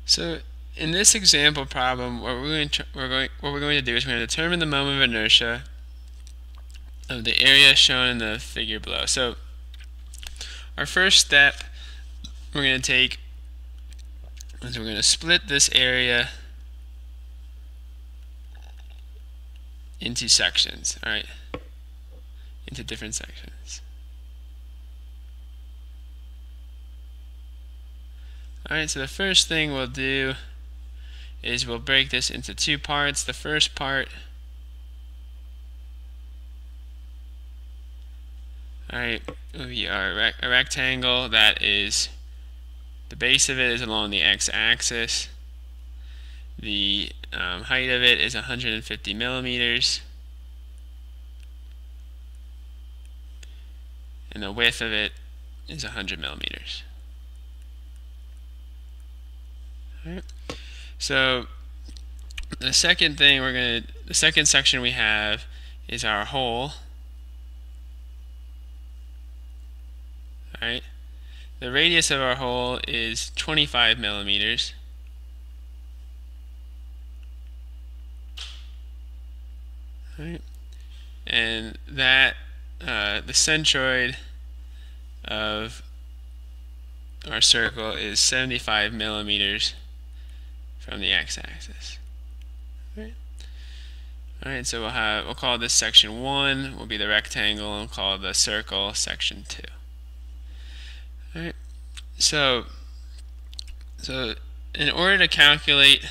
So in this example problem, what we're going to do is we're going to determine the moment of inertia of the area shown in the figure below. So our first step we're going to take is we're going to split this area into sections, all right, into different sections. All right, so the first thing we'll do is we'll break this into two parts. The first part, all right, will be a rectangle that is, the base of it is along the x-axis. The height of it is 150 millimeters. And the width of it is 100 millimeters. All right. So the second section we have is our hole. All right. The radius of our hole is 25 millimeters. All right. And that the centroid of our circle is 75 millimeters from the x-axis. Right. All right, so we'll call this section 1, will be the rectangle, and we'll call the circle section 2. All right. So in order to calculate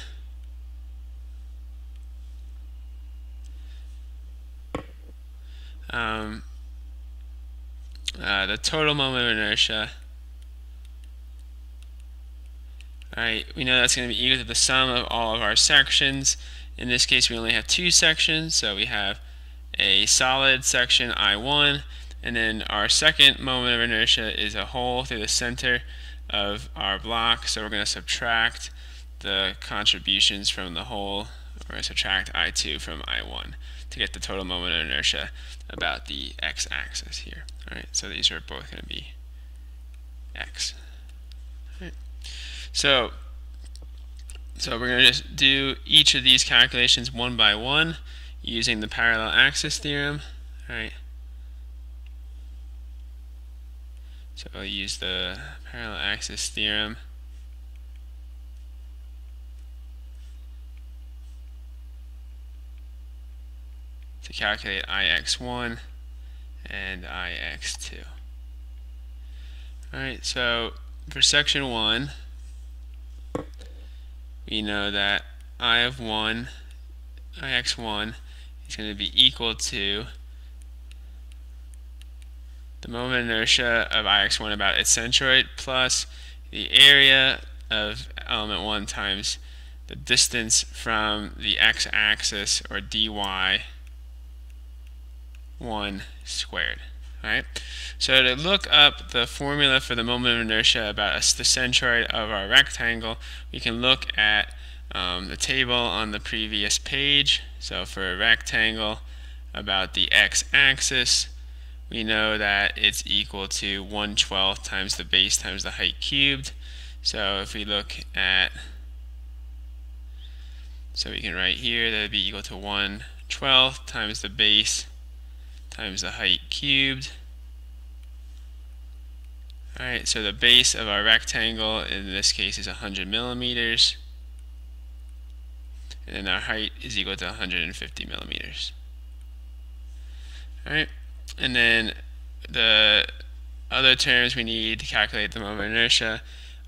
the total moment of inertia, alright, we know that's going to be equal to the sum of all of our sections. In this case, we only have two sections, so we have a solid section I1, and then our second moment of inertia is a hole through the center of our block, so we're going to subtract the contributions from the hole. We're going to subtract I2 from I1 to get the total moment of inertia about the x-axis here. Alright, so these are both going to be x. Alright. So we're going to just do each of these calculations one by one using the parallel axis theorem. Alright. So I'll use the parallel axis theorem. To calculate Ix1 and Ix2. Alright, so for section 1, we know that I of 1, Ix1, is going to be equal to the moment of inertia of Ix1 about its centroid plus the area of element 1 times the distance from the x-axis, or dy1 squared. Alright, so to look up the formula for the moment of inertia about the centroid of our rectangle, we can look at the table on the previous page. So for a rectangle about the x-axis, we know that it's equal to 1/12 times the base times the height cubed. So if we look at, so we can write here that would be equal to 1/12 times the base times the height cubed. Alright, so the base of our rectangle in this case is 100 millimeters, and then our height is equal to 150 millimeters. Alright, and then the other terms we need to calculate the moment of inertia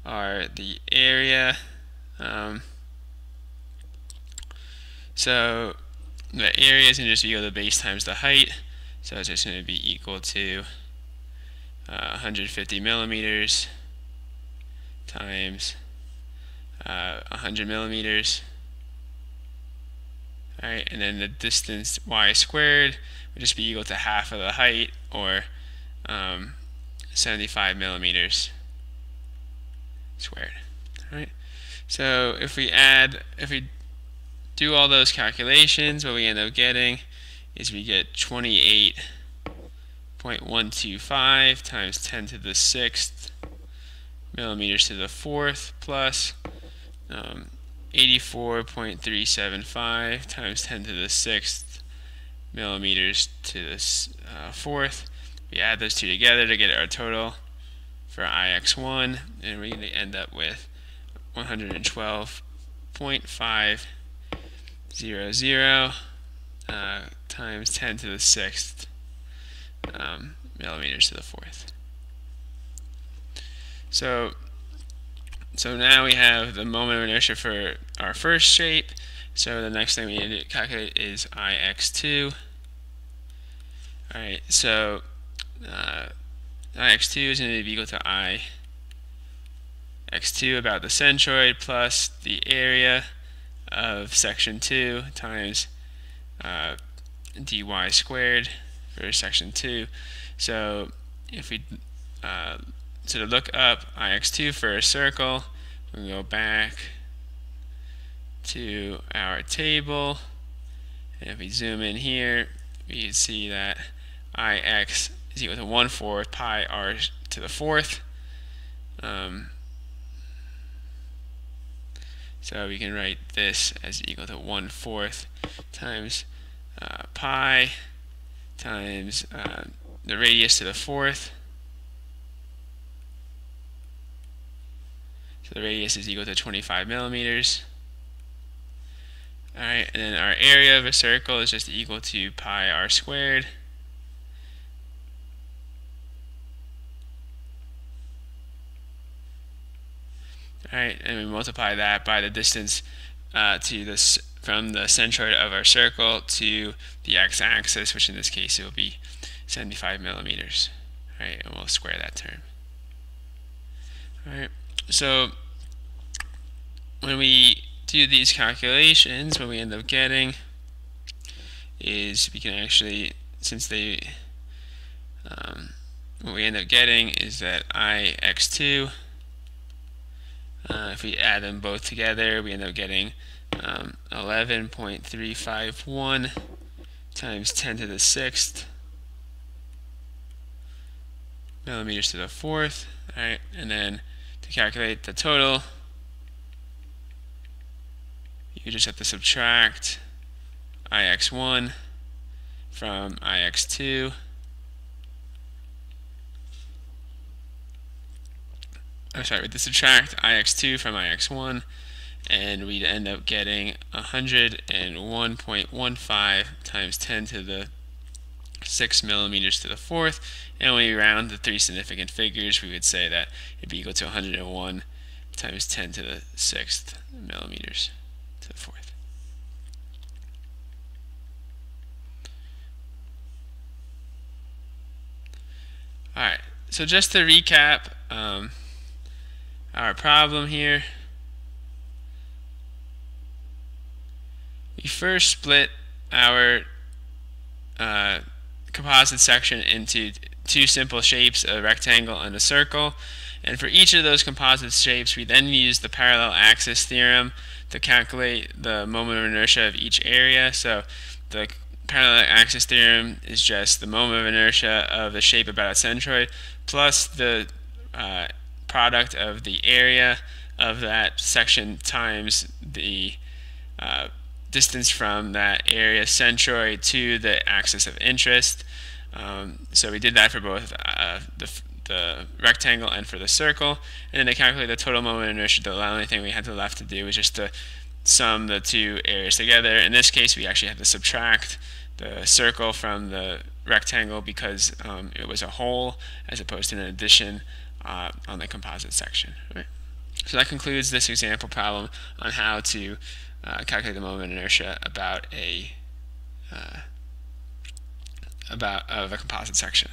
are the area. So the area is going to just be equal to the base times the height. So it's just going to be equal to 150 millimeters times 100 millimeters. Alright, and then the distance y squared would just be equal to half of the height, or 75 millimeters squared. Alright, so if we do all those calculations, what we end up getting is we get 28.125 times 10 to the 6th millimeters to the 4th plus 84.375 times 10 to the 6th millimeters to the 4th. We add those two together to get our total for IX1, and we're going to end up with 112.500 times 10 to the 6th millimeters to the 4th. So now we have the moment of inertia for our first shape. So the next thing we need to calculate is IX2. Alright, so IX2 is going to be equal to IX2 about the centroid plus the area of section 2 times dy squared for section 2. So if we so to look up IX2 for a circle, we can go back to our table, and if we zoom in here, we can see that IX is equal to 1/4 pi r to the 4th. So we can write this as equal to 1/4 times pi times the radius to the 4th. So the radius is equal to 25 millimeters. Alright, and then our area of a circle is just equal to pi r squared. Alright, and we multiply that by the distance from the centroid of our circle to the x-axis, which in this case it will be 75 millimeters. Alright, and we'll square that term. Alright, so when we do these calculations, what we end up getting is we can actually, what we end up getting is that IX2, if we add them both together, we end up getting 11.351 times 10 to the 6th millimeters to the 4th. Alright, and then to calculate the total, you just have to subtract IX1 from IX2. We have to subtract IX2 from IX1, and we'd end up getting 101.15 times 10 to the 6 millimeters to the 4th. And when we round the three significant figures, we would say that it'd be equal to 101 times 10 to the 6th millimeters to the 4th. Alright, so just to recap our problem here, we first split our composite section into two simple shapes, a rectangle and a circle, and for each of those composite shapes we then use the parallel axis theorem to calculate the moment of inertia of each area. So the parallel axis theorem is just the moment of inertia of the shape about its centroid plus the product of the area of that section times the distance from that area centroid to the axis of interest. So we did that for both the rectangle and for the circle, and then to calculate the total moment of inertia, the only thing we had left to do was just to sum the two areas together. In this case, we actually had to subtract the circle from the rectangle because it was a whole as opposed to an addition on the composite section. Right? So that concludes this example problem on how to calculate the moment of inertia of a composite section.